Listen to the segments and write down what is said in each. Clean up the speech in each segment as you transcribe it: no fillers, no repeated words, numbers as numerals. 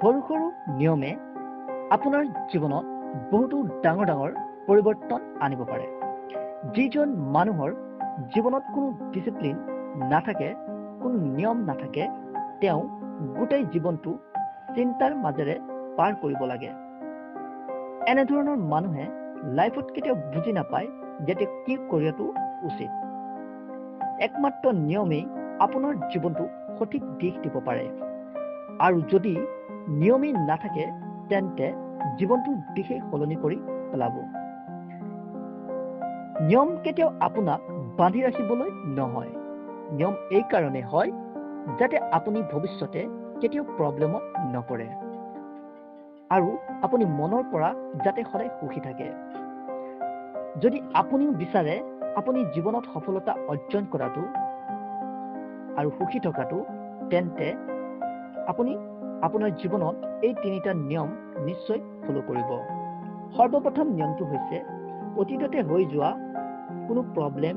সৰু সৰু নিয়মে আপোনাৰ জীৱনত বহুতো ডাঙৰ ডাঙৰ পৰিৱৰ্তন আনিব পাৰে। যিজন মানুহৰ জীৱনত কোনো ডিচিপ্লিন নাথাকে, কোনো নিয়ম নাথাকে, তেওঁ গোটেই জীৱনটো চিন্তাৰ মাজেৰে পাৰ কৰিব লাগে। এনেধৰণৰ মানুহে লাইফত কেতিয়াও বুজি নাপায় যে তেওঁ কি কৰাটো উচিত। একমাত্ৰ নিয়মেই আপোনাৰ জীৱনটো সঠিক দিশ দিব পাৰে। আৰু যদি নিয়মেই নাথাকে তেন্তে জীৱনটোৰ দিশে সলনি কৰি পেলাব। নিয়ম কেতিয়াও আপোনাক বান্ধি ৰাখিবলৈ নহয়। নিয়ম এই কাৰণে হয় যাতে আপুনি ভৱিষ্যতে কেতিয়াও প্ৰব্লেমত নপৰে আৰু আপুনি মনৰ পৰা যাতে সদায় সুখী থাকে। যদি আপুনিও বিচাৰে আপুনি জীৱনত সফলতা অৰ্জন কৰাটো আৰু সুখী থকাটো, তেন্তে আপুনি আপোনাৰ জীৱনত এই তিনিটা নিয়ম নিশ্চয় ফলো কৰিব। সৰ্বপ্ৰথম নিয়মটো হৈছে অতীততে হৈ যোৱা কোনো প্ৰব্লেম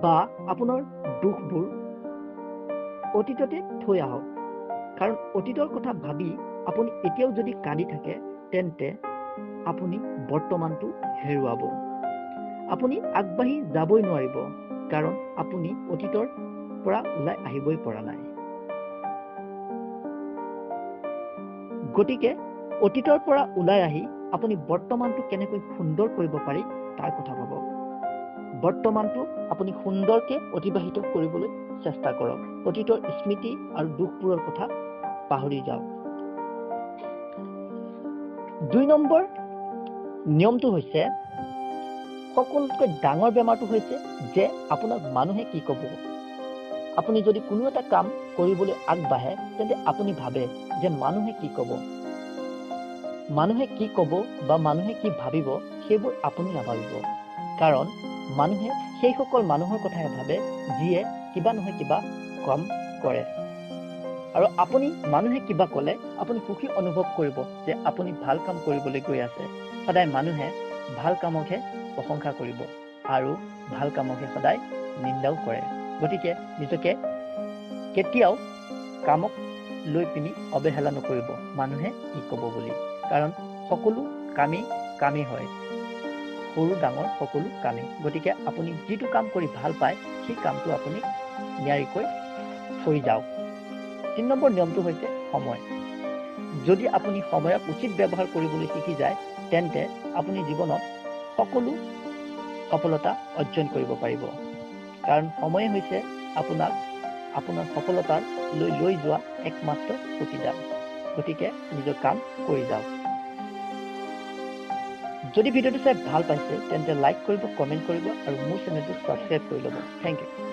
বা আপোনাৰ দুখবোৰ অতীততে থৈ আহক। কাৰণ অতীতৰ কথা ভাবি আপুনি এতিয়াও যদি কান্দি থাকে তেন্তে আপুনি বৰ্তমানটো হেৰুৱাব। আপুনি আগবাঢ়ি যাবই নোৱাৰিব, কাৰণ আপুনি অতীতৰ পৰা ওলাই আহিবই পৰা নাই। গতিকে অতীতৰ পৰা ওলাই আহি আপুনি বৰ্তমানটো কেনেকৈ সুন্দৰ কৰিব পাৰি তাৰ কথা ভাবক। বৰ্তমানটো আপুনি সুন্দৰকে অতিবাহিত কৰিবলৈ চেষ্টা কৰক। অতীতৰ স্মৃতি আৰু দুখবোৰৰ কথা পাহৰি যাওক। ২ নম্বৰ নিয়মটো হৈছে, সকলোতকৈ ডাঙৰ বেমাৰটো হৈছে যে আপোনাক মানুহে কি ক'ব। আপুনি যদি কোনো এটা কাম কৰিবলৈ আগবাঢ়ে তেন্তে আপুনি ভাবে যে মানুহে কি ক'ব। মানুহে কি ক'ব বা মানুহে কি ভাবিব সেইবোৰ আপুনি নাভাবিব। কাৰণ মানুহে সেইসকল মানুহৰ কথাহে ভাবে যিয়ে কিবা নহয় কিবা কাম কৰে। আৰু আপুনি মানুহে কিবা ক'লে আপুনি সুখী অনুভৱ কৰিব যে আপুনি ভাল কাম কৰিবলৈ গৈ আছে। সদায় মানুহে ভাল কামকহে প্ৰশংসা কৰিব আৰু ভাল কামকহে সদায় নিন্দাও কৰে। গতিকে নিজকে কেতিয়াও কামক লৈ পিনি অৱহেলা নকৰিব মানুহে কি ক'ব বুলি। কাৰণ সকলো কামেই হয়, সৰু ডাঙৰ সকলো কামেই। গতিকে আপুনি যিটো কাম কৰি ভাল পায় সেই কামটো আপুনি নিয়াৰিকৈ কৰি যাওক। ৩ নম্বৰ নিয়মটো হৈছে সময়। যদি আপুনি সময়ক উচিত ব্যৱহাৰ কৰিবলৈ শিকি যায় তেন্তে আপুনি জীৱনত সকলো সফলতা অৰ্জন কৰিব পাৰিব। কাৰণ সময় হৈছে আপোনাৰ সফলতাৰ লৈ যোৱা একমাত্ৰ প্ৰতিদান। গতিকে নিজৰ কাম কৰি যাওক। যদি ভিডিঅ'টো চাই ভাল পাইছে তেন্তে লাইক কৰিব, কমেণ্ট কৰিব আৰু মোৰ চেনেলটো ছাবস্ক্ৰাইব কৰি ল'ব। Thank U.